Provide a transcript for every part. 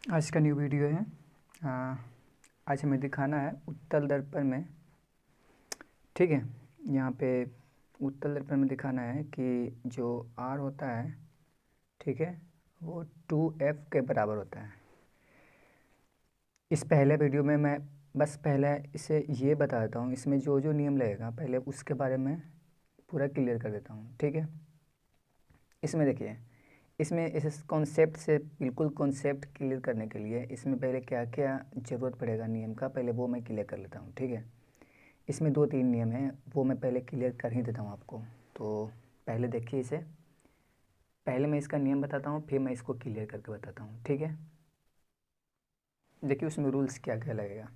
आज का new video है। आज हमें दिखाना है उत्तल दर्पण में। ठीक है, यहाँ पे उत्तल दर्पण में दिखाना है कि जो R होता है, ठीक है, वो 2F के बराबर होता है। इस पहले वीडियो में मैं बस पहले इसे ये बता देता हूँ, इसमें जो जो नियम लगेगा पहले उसके बारे में पूरा क्लियर कर देता हूँ। ठीक है, इसमें देखिए, इसमें इस कॉन्सेप्ट से बिल्कुल कॉन्सेप्ट क्लियर करने के लिए इसमें पहले क्या क्या ज़रूरत पड़ेगा नियम का, पहले वो मैं क्लियर कर लेता हूँ। ठीक है, इसमें 2-3 नियम हैं, वो मैं पहले क्लियर कर ही देता हूँ आपको। तो पहले देखिए इसे, पहले मैं इसका नियम बताता हूँ, फिर मैं इसको क्लियर करके बताता हूँ। ठीक है, देखिए उसमें रूल्स क्या क्या लगेगा।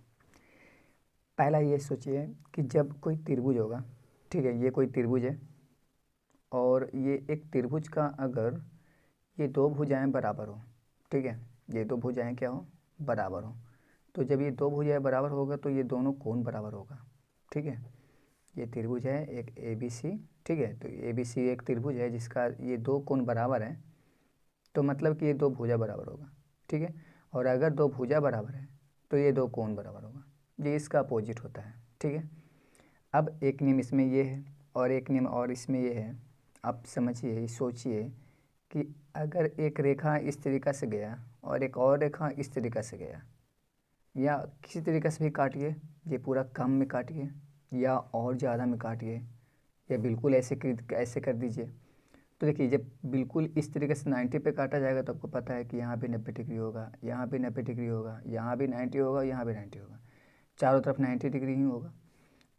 पहला ये सोचिए कि जब कोई त्रिभुज होगा, ठीक है, ये कोई त्रिभुज है और ये एक त्रिभुज का अगर ये दो भुजाएं बराबर हो, ठीक है, ये दो भुजाएं क्या हो, बराबर हो, तो जब ये दो भुजाएं बराबर होगा तो ये दोनों कोण बराबर होगा। ठीक है, ये त्रिभुज है एक ABC, ठीक है, तो ABC एक त्रिभुज है जिसका ये दो कोण बराबर है, तो मतलब कि ये दो भुजा बराबर होगा। ठीक है, और अगर दो भुजा बराबर है तो ये दो कोण बराबर होगा, ये इसका अपोजिट होता है। ठीक है, अब एक नियम इसमें ये है और एक नियम और इसमें ये है। आप समझिए, सोचिए कि अगर एक रेखा इस तरीक़ा से गया और एक और रेखा इस तरीक़ा से गया, या किसी तरीक़े से भी काटिए, ये पूरा कम में काटिए या और ज़्यादा में काटिए या बिल्कुल ऐसे कर दीजिए, तो देखिए जब बिल्कुल इस तरीके से 90 पे काटा जाएगा तो आपको पता है कि यहाँ भी 90 डिग्री होगा, यहाँ भी 90 डिग्री होगा, यहाँ भी 90 होगा, यहाँ भी 90 होगा, चारों तरफ 90 डिग्री ही होगा।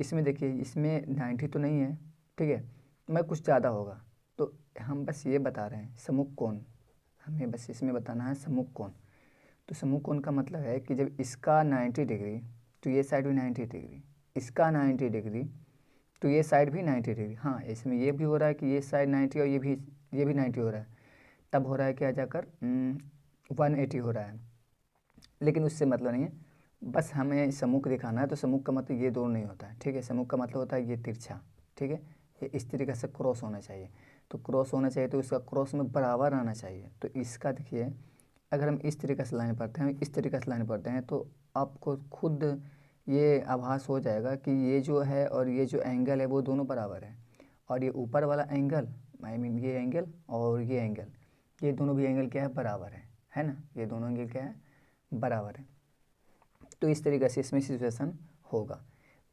इसमें देखिए, इसमें 90 तो नहीं है, ठीक है, मैं कुछ ज़्यादा होगा। तो हम बस ये बता रहे हैं सम्मुख कोण, हमें बस इसमें बताना है सम्मुख कोण। तो सम्मुख कोण का मतलब है कि जब इसका 90 डिग्री तो ये साइड भी 90 डिग्री, इसका 90 डिग्री तो ये साइड भी 90 डिग्री। हाँ, इसमें ये भी हो रहा है कि ये साइड 90 और ये भी 90 हो रहा है, तब हो रहा है क्या जाकर 180 हो रहा है, लेकिन उससे मतलब नहीं है, बस हमें सम्मुख दिखाना है। तो सम्मुख का मतलब ये दोनों नहीं होता है, ठीक है, सम्मुख का मतलब होता है ये तिरछा, ठीक है, ये इस तरीके से क्रॉस होना चाहिए। तो क्रॉस होना चाहिए तो इसका क्रॉस में बराबर आना चाहिए। तो इसका देखिए, अगर हम इस तरीके से लाइन पढ़ते हैं, इस तरीके से लाइन पढ़ते हैं, तो आपको खुद ये आभास हो जाएगा कि ये जो है और ये जो एंगल है वो दोनों बराबर है, और ये ऊपर वाला एंगल, आई मीन ये एंगल और ये एंगल, ये दोनों भी एंगल क्या है, बराबर है ना, ये दोनों एंगल क्या है, बराबर है। तो इस तरीके से इसमें सिचुएशन होगा।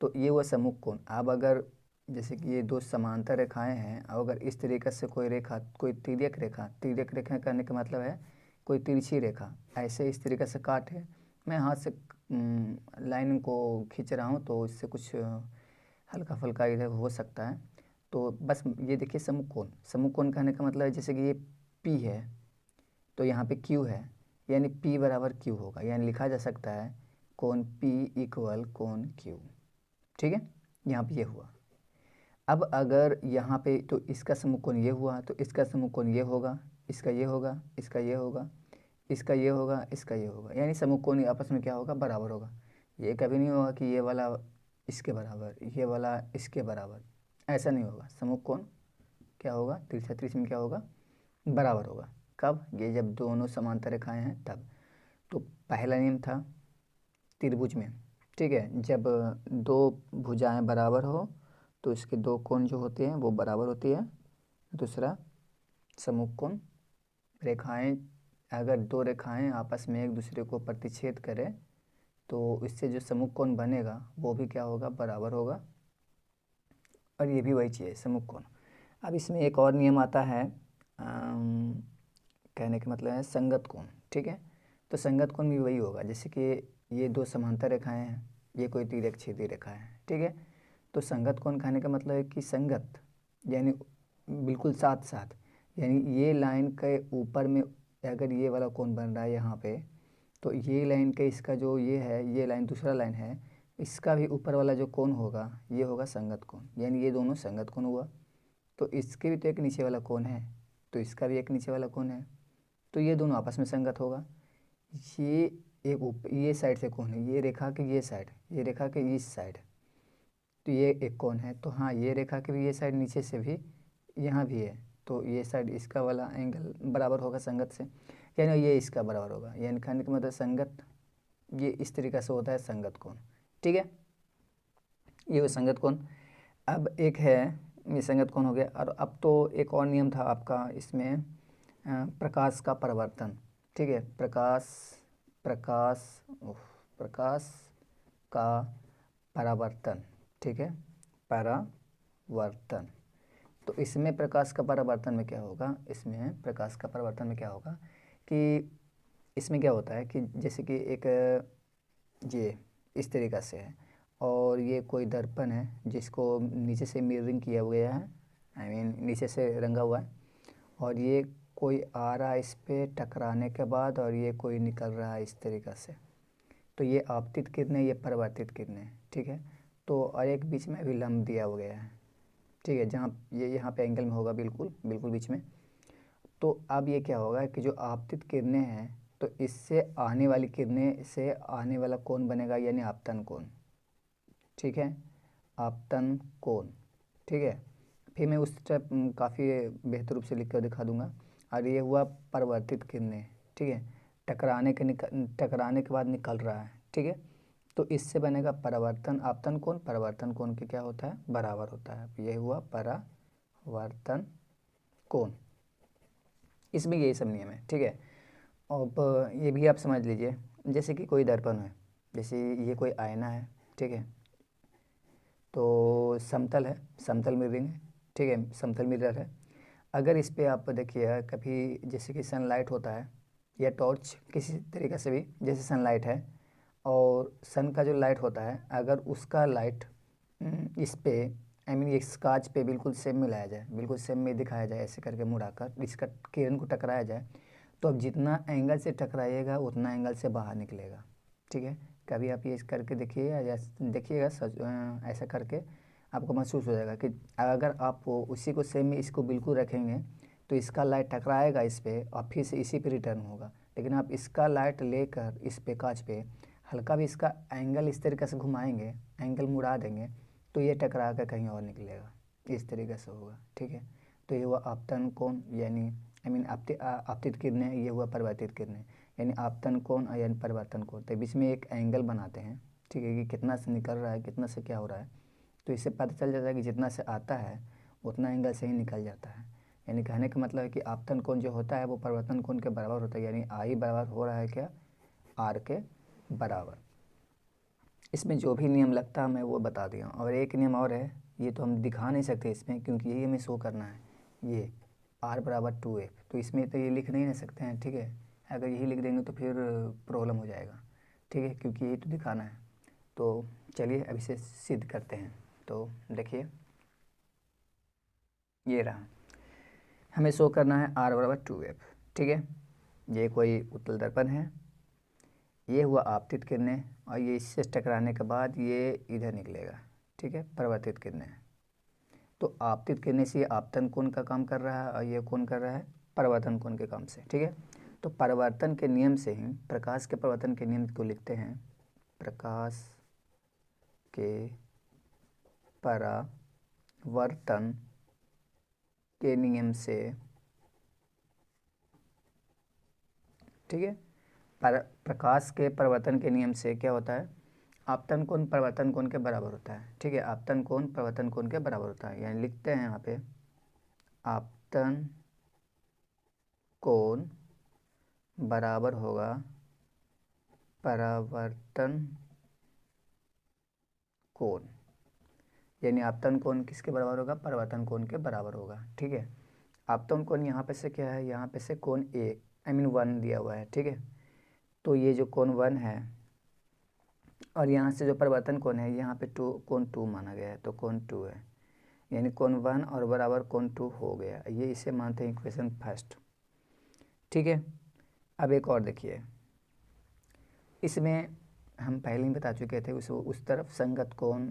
तो ये हुआ सम्मुख कोण। अब अगर जैसे कि ये दो समांतर रेखाएं हैं, और अगर इस तरीके से कोई रेखा, कोई तिर्यक रेखा, तिर्यक रेखा करने का मतलब है कोई तिरछी रेखा ऐसे इस तरीके से काटे, मैं हाथ से लाइन को खींच रहा हूँ तो इससे कुछ हल्का फुल्का इधर हो सकता है। तो बस ये देखिए सम्मुख कोण, सम्मुख कोण कहने का मतलब है जैसे कि ये P है तो यहाँ पे Q है, यानी P बराबर Q होगा, यानी लिखा जा सकता है कोण P इक्वल कोण Q। ठीक है, यहाँ पे ये हुआ। अब अगर यहाँ पे तो इसका सम्मुख कोण ये हुआ, तो इसका सम्मुख कोण ये होगा, इसका ये होगा, इसका ये होगा, इसका ये होगा, इसका ये होगा, यानी सम्मुख कोण आपस में क्या होगा, बराबर होगा। ये कभी नहीं होगा कि ये वाला इसके बराबर, ये वाला इसके बराबर, ऐसा नहीं होगा। सम्मुख कोण क्या होगा, तिरछा त्रिज्य में क्या होगा, बराबर होगा। कब, ये जब दोनों समांतर रेखाएं हैं तब। तो पहला नियम था त्रिभुज में, ठीक है, जब दो भुजाएं बराबर हो तो इसके दो कोण जो होते हैं वो बराबर होती है। दूसरा सम्मुख कोण, रेखाएं, अगर दो रेखाएं आपस में एक दूसरे को प्रतिच्छेद करें तो इससे जो सम्मुख कोण बनेगा वो भी क्या होगा, बराबर होगा, और ये भी वही चीज़ है सम्मुख कोण। अब इसमें एक और नियम आता है, कहने का मतलब है संगत कोण। ठीक है, तो संगत कोण भी वही होगा, जैसे कि ये दो समांतर रेखाएं हैं, ये कोई तिर्यक छेदी रेखा है, ठीक है, तो संगत कोण कहने का मतलब है कि संगत यानी बिल्कुल साथ साथ, यानी ये लाइन के ऊपर में अगर ये वाला कोण बन रहा है यहाँ पे, तो ये लाइन के इसका जो ये है, ये लाइन दूसरा लाइन है, इसका भी ऊपर वाला जो कोण होगा ये होगा संगत कोण, यानी ये दोनों संगत कोण हुआ। तो इसके भी तो एक नीचे वाला कोण है, तो इसका भी एक नीचे वाला कोण है, तो ये दोनों आपस में संगत होगा। ये एक ये साइड से कोण है, ये रेखा की ये साइड, ये रेखा के इस साइड, तो ये एक कोण है। तो हाँ, ये रेखा के भी ये साइड नीचे से भी यहाँ भी है, तो ये साइड इसका वाला एंगल बराबर होगा संगत से, यानी ये इसका बराबर होगा, यानी कहने का मतलब संगत ये इस तरीक़े से होता है संगत कोण। ठीक है, ये वो संगत कोण। अब एक है ये संगत कोण हो गया। और अब तो एक और नियम था आपका इसमें, प्रकाश का परावर्तन। ठीक है, प्रकाश का परावर्तन। ठीक है, परावर्तन। तो इसमें प्रकाश का परावर्तन में क्या होगा, इसमें प्रकाश का परावर्तन में क्या होगा कि इसमें क्या होता है कि जैसे कि एक ये इस तरीक़ा से है और ये कोई दर्पण है जिसको नीचे से मिररिंग किया गया है, आई मीन नीचे से रंगा हुआ है, और ये कोई आ रहा है इस पे टकराने के बाद और ये कोई निकल रहा है इस तरीक़ा से। तो ये आपतित किरणें, ये परावर्तित किरणें। ठीक है, तो और एक बीच में विलंब दिया हो गया है। ठीक है, जहाँ ये यहाँ पे एंगल में होगा बिल्कुल बिल्कुल बीच में। तो अब ये क्या होगा कि जो आपतित किरणें हैं तो इससे आने वाली किरणें से आने वाला कोण बनेगा यानी आपतन कोण। ठीक है, आपतन कोण। ठीक है, फिर मैं उस स्टेप काफ़ी बेहतर रूप से लिख कर दिखा दूंगा। और ये हुआ परावर्तित किरणें। ठीक है, टकराने के बाद निकल रहा है। ठीक है, तो इससे बनेगा परावर्तन आपतन कोण। परावर्तन कोण के क्या होता है, बराबर होता है। ये हुआ परावर्तन कोण। इसमें यही सब नियम है। ठीक है, अब ये भी आप समझ लीजिए, जैसे कि कोई दर्पण है, जैसे ये कोई आईना है। ठीक है, तो समतल है, समतल मिररिंग है। ठीक है, समतल मिरर है। अगर इस पे आप देखिए कभी जैसे कि सनलाइट होता है या टॉर्च किसी तरीक़े से भी, जैसे सनलाइट है और सन का जो लाइट होता है, अगर उसका लाइट इस पे आई मीन इस कांच पे बिल्कुल सेम मिलाया जाए, बिल्कुल सेम में दिखाया जाए, ऐसे करके मुड़ाकर इसका किरण को टकराया जाए, तो अब जितना एंगल से टकराइएगा उतना एंगल से बाहर निकलेगा। ठीक है, कभी आप ये करके देखिएगा या देखिएगा ऐसा करके आपको महसूस हो जाएगा कि अगर आप उसी को सेम में इसको बिल्कुल रखेंगे तो इसका लाइट टकराएगा इस पे और फिर से इसी पे रिटर्न होगा। लेकिन आप इसका लाइट लेकर इस पे कांच पे हल्का भी इसका एंगल इस तरीक़े से घुमाएंगे, एंगल मुड़ा देंगे, तो ये टकरा कर कहीं और निकलेगा, इस तरीक़े से होगा। ठीक है, तो ये हुआ आपतन कोण यानी आई मीन आपतित किरणें, ये हुआ परावर्तित किरणें यानी आपतन कोण यानी परावर्तन कोण। तो बीच में एक एंगल बनाते हैं। ठीक है, कि कितना से निकल रहा है, कितना से क्या हो रहा है, तो इससे पता चल जाता है कि जितना से आता है उतना एंगल से ही निकल जाता है। यानी कहने का मतलब है कि आपतन कोण जो होता है वो परावर्तन कोण के बराबर होता है, यानी आई बराबर हो रहा है क्या, आर के बराबर। इसमें जो भी नियम लगता है मैं वो बता दिया। और एक नियम और है, ये तो हम दिखा नहीं सकते इसमें क्योंकि यही हमें शो करना है, ये आर बराबर 2f, तो इसमें तो ये लिख नहीं ना सकते हैं। ठीक है, अगर यही लिख देंगे तो फिर प्रॉब्लम हो जाएगा। ठीक है, क्योंकि यही तो दिखाना है। तो चलिए अब इसे सिद्ध करते हैं। तो देखिए ये रहा, हमें शो करना है आर बराबर 2f। ठीक है, ये कोई उत्तल दर्पण है, ये हुआ आपतित किरणें और ये इससे टकराने के बाद ये इधर निकलेगा। ठीक है, परावर्तित किरणें। तो आपतित किरणें से ये आपतन कोण का काम कर रहा है और ये कौन कर रहा है, परावर्तन कोण के काम से। ठीक है, तो परावर्तन के नियम से ही प्रकाश के परावर्तन के नियम को लिखते हैं, प्रकाश के परावर्तन के नियम से। ठीक है, प्रकाश के परावर्तन के नियम से क्या होता है, आपतन कोण परावर्तन कोण के बराबर होता है। ठीक है, आपतन कोण परावर्तन कोण के बराबर होता है, यानी लिखते हैं यहाँ पे आपतन कोण बराबर होगा परावर्तन कोण, यानी आपतन कोण किसके बराबर होगा, परावर्तन कोण के बराबर होगा। ठीक है, आपतन कोण यहाँ पे से क्या है, यहाँ पे से कोण ए आई मीन 1 दिया हुआ है। ठीक है, तो ये जो कोण 1 है और यहाँ से जो परावर्तन कोण है यहाँ पे कोण 2 माना गया है, तो कोण 2 है, यानी कोण 1 और बराबर कोण 2 हो गया। ये इसे मानते हैं इक्वेशन फर्स्ट। ठीक है, अब एक और देखिए, इसमें हम पहले ही बता चुके थे उस तरफ संगत कोण,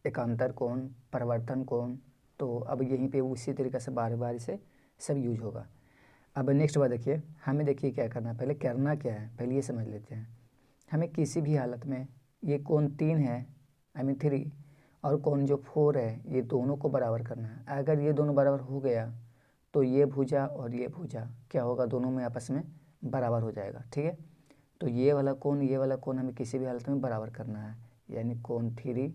एकांतर कोण, परावर्तन कोण, तो अब यहीं पे उसी तरीके से बार बार से सब यूज होगा। अब नेक्स्ट बार देखिए, हमें देखिए क्या करना है, पहले करना क्या है पहले ये समझ लेते हैं। हमें किसी भी हालत में ये कोण 3 है आई मीन 3 और कोण जो 4 है ये दोनों को बराबर करना है। अगर ये दोनों बराबर हो गया तो ये भुजा और ये भुजा क्या होगा, दोनों में आपस में बराबर हो जाएगा। ठीक है, तो ये वाला कोण हमें किसी भी हालत में बराबर करना है, यानी कोण 3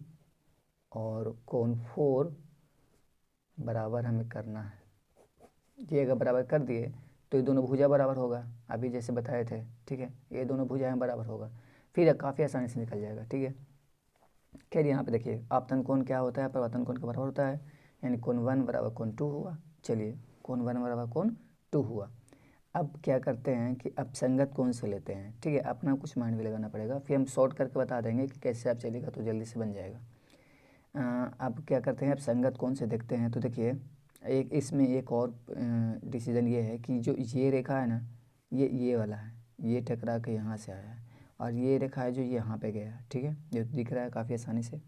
और कोण 4 बराबर हमें करना है। ये अगर बराबर कर दिए तो ये दोनों भुजा बराबर होगा, अभी जैसे बताए थे। ठीक है, ये दोनों भुजाएं बराबर होगा, फिर काफ़ी आसानी से निकल जाएगा। ठीक है, खैर यहाँ पे देखिए आपतन कोण क्या होता है, प्रवर्तन कोण के बराबर होता है, यानी कोण 1 बराबर कोण 2 हुआ। चलिए, कोण 1 बराबर कोण 2 हुआ। अब क्या करते हैं कि अब संगत कोण से लेते हैं। ठीक है, अपना कुछ माइंड भी लगाना पड़ेगा, फिर हम शॉर्ट करके बता देंगे कि कैसे आप चलेगा तो जल्दी से बन जाएगा। अब क्या करते हैं, अब संगत कोण से देखते हैं। तो देखिए एक इसमें एक और डिसीजन ये है कि जो ये रेखा है ना, ये वाला है, ये टकरा के यहाँ से आया है, और ये रेखा है जो यहाँ पे गया है। ठीक है, ये दिख रहा है काफ़ी आसानी से।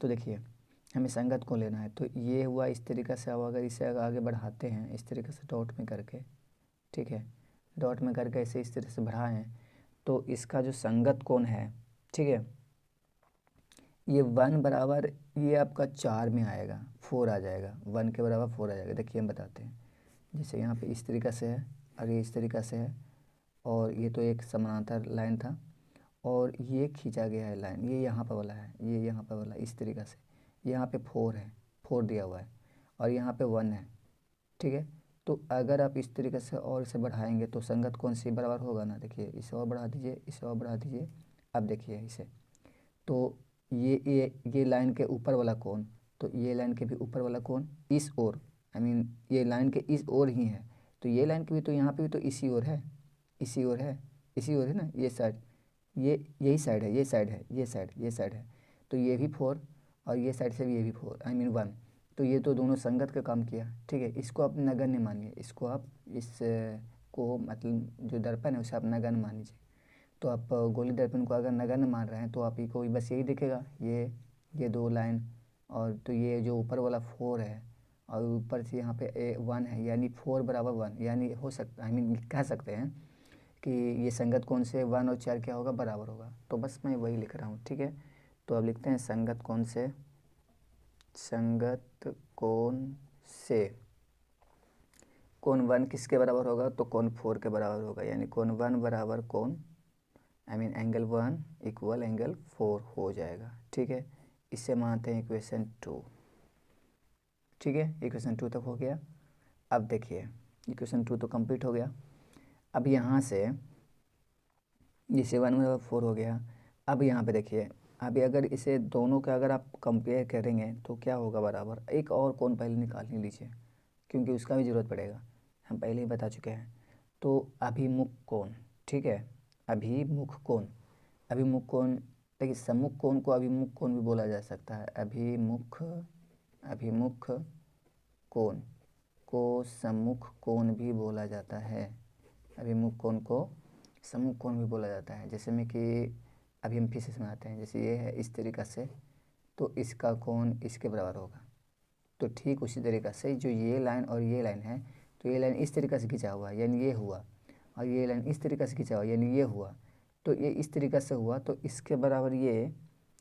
तो देखिए हमें संगत को लेना है, तो ये हुआ इस तरीक़े से। अब अगर इसे आगे बढ़ाते हैं इस तरीके से डॉट में करके, ठीक है, डॉट में करके ऐसे इस तरह से बढ़ाएं, तो इसका जो संगत कोण है, ठीक है, ये 1 बराबर ये आपका 4 में आएगा, 4 आ जाएगा, 1 के बराबर 4 आ जाएगा। देखिए हम बताते हैं, जैसे यहाँ पे इस तरीक़ा से है और ये इस तरीक़ा से है, और ये तो एक समानांतर लाइन था, और ये खींचा गया है लाइन, ये यहाँ पर वाला है, ये यहाँ पर वाला, इस तरीक़ा से। यहाँ पे 4 है, 4 दिया हुआ है, और यहाँ पे 1 है। ठीक है, तो अगर आप इस तरीके से और इसे बढ़ाएंगे तो संगत कोण से बराबर होगा ना। देखिए इसे और बढ़ा दीजिए, इसे और बढ़ा दीजिए। अब देखिए इसे, तो ये लाइन के ऊपर वाला कोण, तो ये लाइन के भी ऊपर वाला कोण इस ओर, आई मीन ये लाइन के इस ओर ही है, तो ये लाइन के भी तो यहाँ पे भी तो इसी ओर है, इसी ओर है, इसी ओर है ना, ये साइड, ये यही साइड है, ये साइड है, ये साइड, ये साइड है, तो ये भी 4 और ये साइड से भी ये भी 4, आई मीन 1, तो ये तो दोनों संगत का काम किया। ठीक है, इसको आप नगण्य मानिए, इसको आप इस को मतलब जो दर्पण है उसे आप नगण्य मान लीजिए। तो आप गोली दर्पण को अगर नगण्य मान रहे हैं तो आप ही को बस यही दिखेगा, ये 2 लाइन, और तो ये जो ऊपर वाला 4 है, और ऊपर से यहाँ पे 1 है, यानी 4 बराबर 1, यानी हो सकता आई मीन कह सकते हैं कि ये संगत कोण से 1 और 4 क्या होगा, बराबर होगा। तो बस मैं वही लिख रहा हूँ। ठीक है, तो अब लिखते हैं संगत कोण से, संगत कोण से कोण 1 किसके बराबर होगा, तो कोण 4 के बराबर होगा, यानी कोण 1 बराबर कोण I mean angle 1 equal angle 4 हो जाएगा। ठीक है, इससे मानते हैं इक्वेशन 2। ठीक है, इक्वेशन 2 तक हो गया। अब देखिए इक्वेशन 2 तो कंप्लीट हो गया। अब यहाँ से जैसे 1 बराबर 4 हो गया। अब यहाँ पे देखिए, अभी अगर इसे दोनों का अगर आप कंपेयर करेंगे तो क्या होगा बराबर, एक और कोण पहले निकाल ही लीजिए क्योंकि उसका भी ज़रूरत पड़ेगा, हम पहले ही बता चुके हैं। तो अभिमुख कोण, ठीक है, अभिमुख कोण, अभिमुख कोण देखिए, सम्मुख कोण को अभिमुख कोण भी बोला जा सकता है, अभिमुख कोण को सम्मुख कोण भी बोला जाता है, अभिमुख कोण को सम्मुख कोण भी बोला जाता है। जैसे में कि अभी हम फिर से समझाते हैं, जैसे ये है इस तरीक़ा से, तो इसका कोण इसके बराबर होगा। तो ठीक उसी तरीक़ा से जो ये लाइन और ये लाइन है, तो ये लाइन इस तरीक़े से खींचा हुआ है यानी ये हुआ, और ये लाइन इस तरीक़े से खींचा हुआ यानी ये हुआ, तो ये इस तरीक़े से हुआ, तो इसके बराबर ये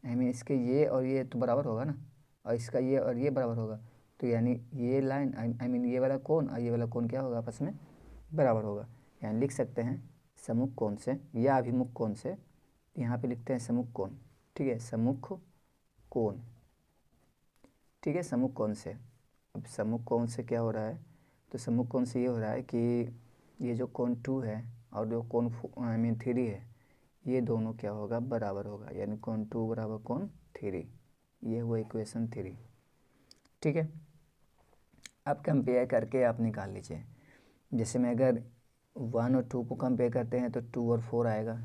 आई मीन इसके ये और ये तो बराबर होगा ना, और इसका ये और ये बराबर होगा, तो यानी ये लाइन आई मीन ये वाला कोण और ये वाला कोण क्या होगा, आपस में बराबर होगा। यानी लिख सकते हैं सम्मुख कोण से या अभिमुख कोण से, यहाँ पे लिखते हैं सम्मुख कोण। ठीक है, सम्मुख कोण, ठीक है, सम्मुख कोण से। अब सम्मुख कोण से क्या हो रहा है, तो सम्मुख कोण से ये हो रहा है कि ये जो कोण 2 है और जो कोण आई मीन 3 है, ये दोनों क्या होगा, बराबर होगा, यानी कोण 2 बराबर कोण 3, ये हुआ इक्वेशन 3। ठीक है, अब कंपेयर करके आप निकाल लीजिए। जैसे में अगर 1 और 2 को कंपेयर करते हैं तो 2 और 4 आएगा,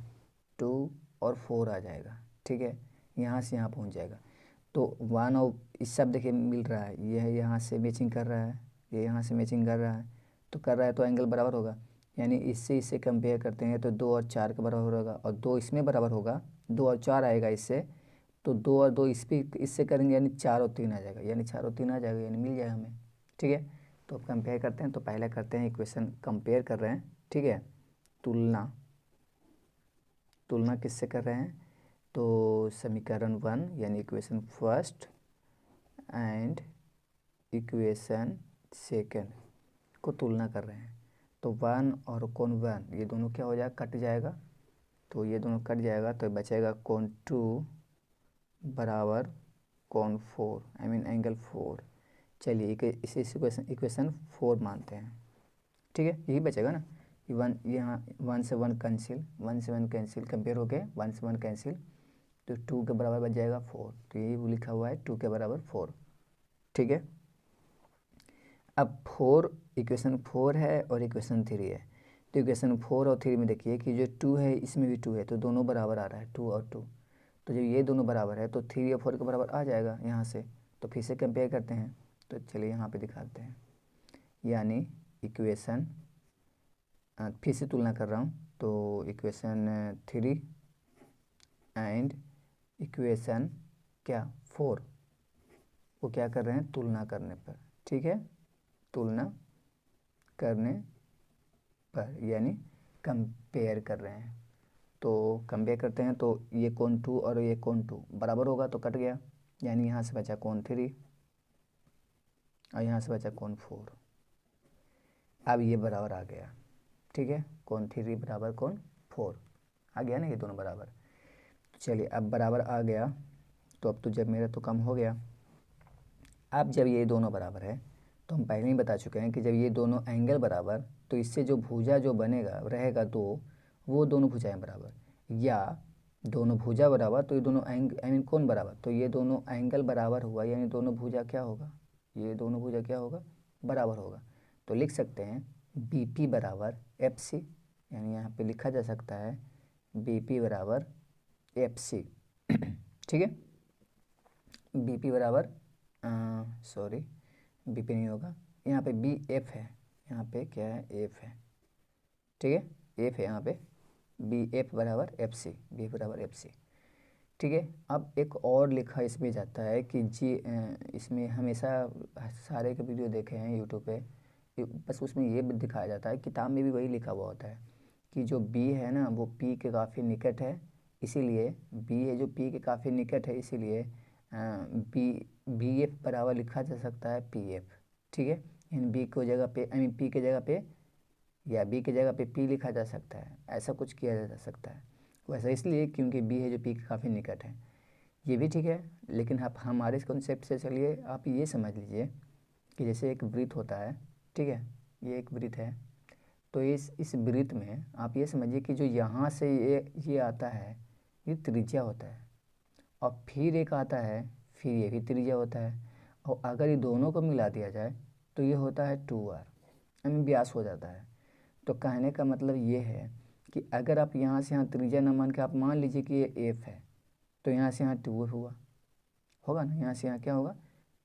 2 और 4 आ जाएगा। ठीक है, यहाँ से यहाँ पहुँच जाएगा, तो 1 और इस सब देखिए मिल रहा है, यह यहाँ से मैचिंग कर रहा है, ये यहाँ से मैचिंग कर रहा है, तो कर रहा है तो एंगल बराबर होगा, यानी इससे इसे कंपेयर करते हैं तो 2 और 4 के बराबर होगा, और 2 इसमें बराबर होगा, 2 और 4 आएगा इससे, तो 2 और 2 इससे करेंगे यानी 4 और 3 आ जाएगा, यानी 4 और 3 आ जाएगा, यानी मिल जाएगा हमें। ठीक है, तो अब कंपेयर करते हैं, तो पहले करते हैं इक्वेशन कंपेयर कर रहे हैं। ठीक है, तुलना, तुलना किससे कर रहे हैं, तो समीकरण 1 यानी equation first and equation second, को तुलना कर रहे हैं। तो 1 और कोण 1 ये दोनों क्या हो जाएगा, कट जाएगा। तो ये दोनों कट जाएगा तो बचेगा कोण 2 बराबर कोण 4, आई मीन एंगल 4। चलिए इसे इक्वेशन 4 मानते हैं। ठीक है, यही बचेगा ना। वन यहाँ 1 से 1 कैंसिल, 1 से 1 कैंसिल, कंपेयर हो गए 1 से 1 कैंसिल, तो 2 के बराबर बच जाएगा 4। तो यही लिखा हुआ है 2 के बराबर 4। ठीक है, अब 4 इक्वेशन 4 है और इक्वेशन 3 है। तो इक्वेशन 4 और 3 में देखिए कि जो 2 है इसमें भी 2 है, तो दोनों बराबर आ रहा है 2 और 2। तो जब ये दोनों बराबर है तो 3 और 4 के बराबर आ जाएगा यहाँ से। तो फिर से कंपेयर करते हैं। तो चलिए यहाँ पे दिखाते हैं, यानी इक्वेशन फिर से तुलना कर रहा हूँ। तो इक्वेशन 3 एंड इक्वेशन क्या 4 को क्या कर रहे हैं, तुलना करने पर। ठीक है, तुलना करने पर यानी कंपेयर कर रहे हैं। तो कंपेयर करते हैं तो ये कोण 2 और ये कोण 2 बराबर होगा तो कट गया, यानी यहाँ से बचा कोण 3 और यहाँ से बचा कोण 4। अब ये बराबर आ गया। ठीक है, कोण 3 बराबर कोण 4 आ गया ना, ये दोनों बराबर। चलिए अब बराबर आ गया तो अब तो जब मेरा तो कम हो गया। अब जब ये दोनों बराबर है तो हम पहले ही बता चुके हैं कि जब ये दोनों एंगल बराबर, तो इससे जो भुजा जो बनेगा रहेगा तो वो दोनों भुजाएं बराबर, या दोनों भुजा बराबर तो ये दोनों आई मीन कोण बराबर, तो ये दोनों एंगल बराबर हुआ, यानी दोनों भुजा क्या होगा, ये दोनों भुजा क्या होगा, बराबर होगा। तो लिख सकते हैं बी पी बराबर एफ सी, यानी यहाँ पे लिखा जा सकता है बी पी बराबर एफ सी। ठीक है, बी पी बराबर सॉरी बी पी नहीं होगा, यहाँ पे बी एफ है, यहाँ पे क्या है एफ है। ठीक है, एफ है यहाँ पे, बी एफ बराबर एफ सी, बी बराबर एफ सी। ठीक है, अब एक और लिखा इसमें जाता है कि जी इसमें हमेशा सारे के वीडियो देखे हैं यूट्यूब पे, बस उसमें ये दिखाया जाता है, किताब में भी वही लिखा हुआ होता है कि जो बी है ना वो पी के काफ़ी निकट है, इसीलिए बी है जो पी के काफ़ी निकट है, इसीलिए बी बी एफ बराबर लिखा जा सकता है पी एफ। ठीक है, इन बी को जगह पे आई मीन पी के जगह पे या बी की जगह पे पी लिखा जा सकता है, ऐसा कुछ किया जा सकता है। वैसा इसलिए क्योंकि बी है जो पी के काफ़ी निकट है। ये भी ठीक है, लेकिन आप हमारे इस कॉन्सेप्ट से चलिए आप ये समझ लीजिए कि जैसे एक वृत्त होता है। ठीक है, ये एक वृत्त है, तो इस वृत्त में आप ये समझिए कि जो यहाँ से ये आता है ये त्रिज्या होता है, और फिर एक आता है फिर ये भी त्रिज्या होता है, और अगर ये दोनों को मिला दिया जाए तो ये होता है 2r, आई मीन व्यास हो जाता है। तो कहने का मतलब ये है कि अगर आप यहाँ से यहाँ त्रिज्या न मान के आप मान लीजिए कि ये एफ है, तो यहाँ से यहाँ 2 हुआ होगा ना, यहाँ से यहाँ क्या होगा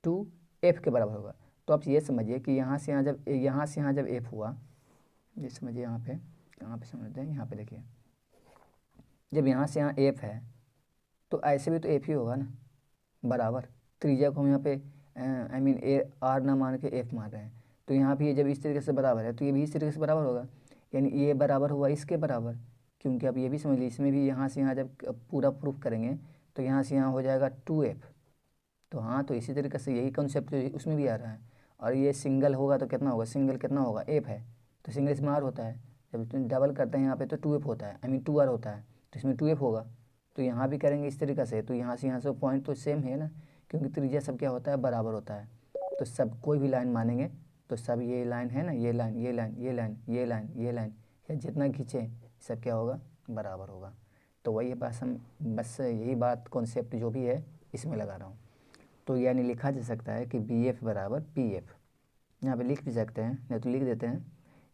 2f के बराबर होगा। तो आप ये समझिए कि यहाँ से यहाँ जब f हुआ, ये समझिए यहाँ पे समझते हैं, यहाँ पे देखिए जब यहाँ से यहाँ f है तो ऐसे भी तो f ही होगा ना बराबर। त्रिज्या को हम यहाँ पे आई मीन ए आर ना मान के f मान रहे हैं, तो यहाँ भी जब इस तरीके से बराबर है तो ये भी इस तरीके से बराबर होगा, यानी ये बराबर हुआ इसके बराबर। क्योंकि आप ये भी समझ लीजिए इसमें भी यहाँ से यहाँ जब पूरा प्रूफ करेंगे तो यहाँ से यहाँ हो जाएगा 2f। तो हाँ, तो इसी तरीके से यही कॉन्सेप्ट उसमें भी आ रहा है। और ये सिंगल होगा तो कितना होगा, सिंगल कितना होगा एफ है, तो सिंगल इसमें आर होता है, जब डबल करते हैं यहाँ पे तो 2f होता है, आई मीन 2r होता है, तो इसमें 2f होगा। तो यहाँ भी करेंगे इस तरीके से, तो यहाँ से पॉइंट तो सेम है ना, क्योंकि त्रिज्या सब क्या होता है बराबर होता है। तो सब कोई भी लाइन मानेंगे तो सब ये लाइन है ना, ये लाइन ये लाइन ये लाइन ये लाइन ये लाइन या जितना खींचे सब क्या होगा बराबर होगा। तो वही बस हम बस यही बात कॉन्सेप्ट जो भी है इसमें लगा रहा हूँ। तो यानी लिखा जा सकता है कि बी एफ बराबर पी एफ, यहाँ पे लिख भी सकते हैं, नहीं तो लिख देते हैं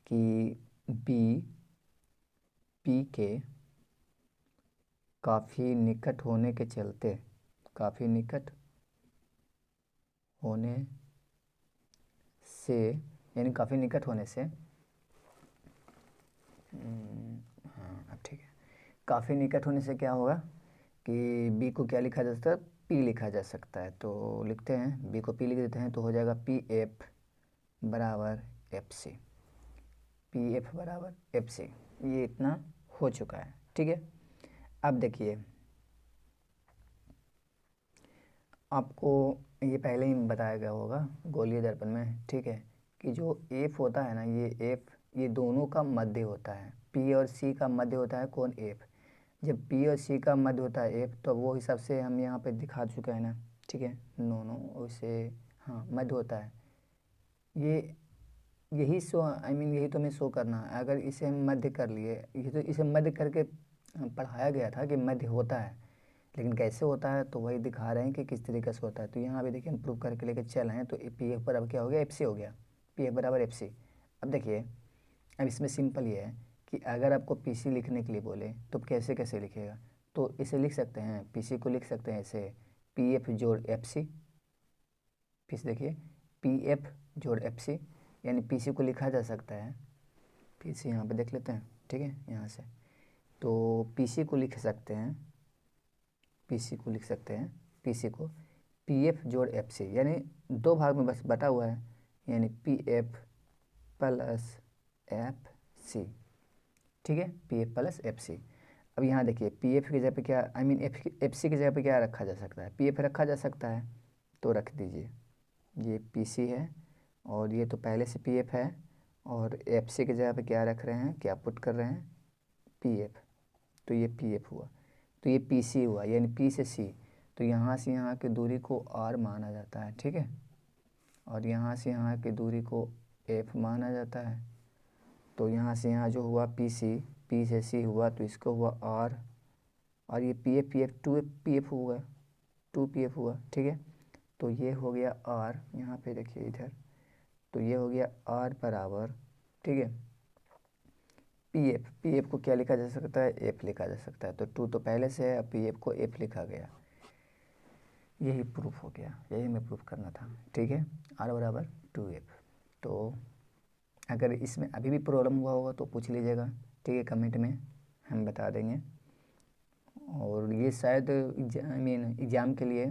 कि बी पी के काफ़ी निकट होने के चलते, काफ़ी निकट होने से, यानी काफ़ी निकट होने से हाँ अब ठीक है, काफ़ी निकट होने से क्या होगा कि बी को क्या लिखा जा सकता है, पी लिखा जा सकता है। तो लिखते हैं बी को पी लिख देते हैं, तो हो जाएगा पी एफ बराबर एफ सी, पी एफ बराबर एफ सी। ये इतना हो चुका है। ठीक है, अब देखिए आपको ये पहले ही बताया गया होगा गोलीय दर्पण में, ठीक है, कि जो एफ होता है ना, ये एफ ये दोनों का मध्य होता है। पी और सी का मध्य होता है कौन? एफ। जब पी और सी का मध्य होता है एफ, तो वो हिसाब से हम यहाँ पे दिखा चुके हैं ना, ठीक है। नो नो उसे, हाँ मध्य होता है ये, यही शो आई मीन यही तो हमें शो करना है। अगर इसे हम मध्य कर लिए, ये तो इसे मध्य करके पढ़ाया गया था कि मध्य होता है, लेकिन कैसे होता है तो वही दिखा रहे हैं कि किस तरीके से होता है। तो यहाँ भी देखिए हम प्रूव करके लेके चल रहे हैं। तो पी एफ बराबर क्या हो गया? एफ सी हो गया। पी एफ बराबर एफ सी। अब देखिए, अब इसमें सिंपल ये है कि अगर आपको पी सी लिखने के लिए बोले तो कैसे कैसे लिखेगा? तो इसे लिख सकते हैं, पी सी को लिख सकते हैं ऐसे, पी एफ जोड़ एफ सी। फिर से देखिए, पी एफ जोड़ एफ सी, यानी पी सी को लिखा जा सकता है, पी सी यहाँ पे देख लेते हैं, ठीक है यहाँ से। तो पी सी को लिख सकते हैं, पी सी को लिख सकते हैं, पी सी को पी एफ जोड़ एफ सी, यानी दो भाग में बस बटा हुआ है, यानी P F plus F C, ठीक है, P F plus F C. अब यहाँ देखिए, पी एफ की जगह पे क्या आई मीन एफ सी की जगह पे क्या रखा जा सकता है? पी एफ रखा जा सकता है, तो रख दीजिए। ये पी सी है और ये तो पहले से पी एफ है, और एफ सी की जगह पे क्या रख रहे हैं, क्या पुट कर रहे हैं? P F. तो ये पी एफ हुआ, तो ये पी सी हुआ, यानी पी से सी। तो यहाँ से यहाँ की दूरी को आर माना जाता है, ठीक है, और यहाँ से यहाँ की दूरी को एफ माना जाता है। तो यहाँ से यहाँ जो हुआ पी सी, पी से सी हुआ, तो इसको हुआ आर, और ये P F two P F हुआ, टू पी एफ हुआ, ठीक है। तो ये हो गया आर, यहाँ पे देखिए इधर, तो ये हो गया आर बराबर, ठीक है, पी एफ को क्या लिखा जा सकता है? एफ लिखा जा सकता है। तो टू तो पहले से है, अब पी एफ को एफ लिखा गया। यही प्रूफ हो गया, यही हमें प्रूफ करना था, ठीक है, आर बराबर टू एफ। तो अगर इसमें अभी भी प्रॉब्लम हुआ होगा तो पूछ लीजिएगा, ठीक है, कमेंट में हम बता देंगे। और ये शायद आई मीन एग्ज़ाम के लिए,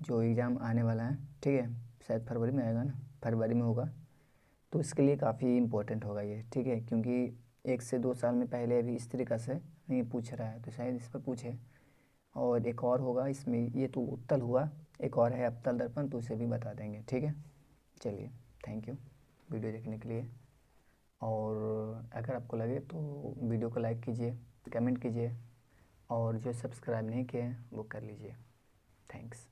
जो एग्ज़ाम आने वाला है, ठीक है, शायद फरवरी में आएगा ना, फरवरी में होगा, तो इसके लिए काफ़ी इम्पोर्टेंट होगा ये, ठीक है, क्योंकि 1 से 2 साल में पहले अभी इस तरीक़ा से नहीं पूछ रहा है, तो शायद इस पर पूछे। और एक और होगा इसमें, ये तो उत्तल हुआ, एक और है अवतल दर्पण, तो उसे भी बता देंगे, ठीक है। चलिए, थैंक यू वीडियो देखने के लिए। और अगर आपको लगे तो वीडियो को लाइक कीजिए, कमेंट कीजिए, और जो सब्सक्राइब नहीं किए हैं वो कर लीजिए। थैंक्स।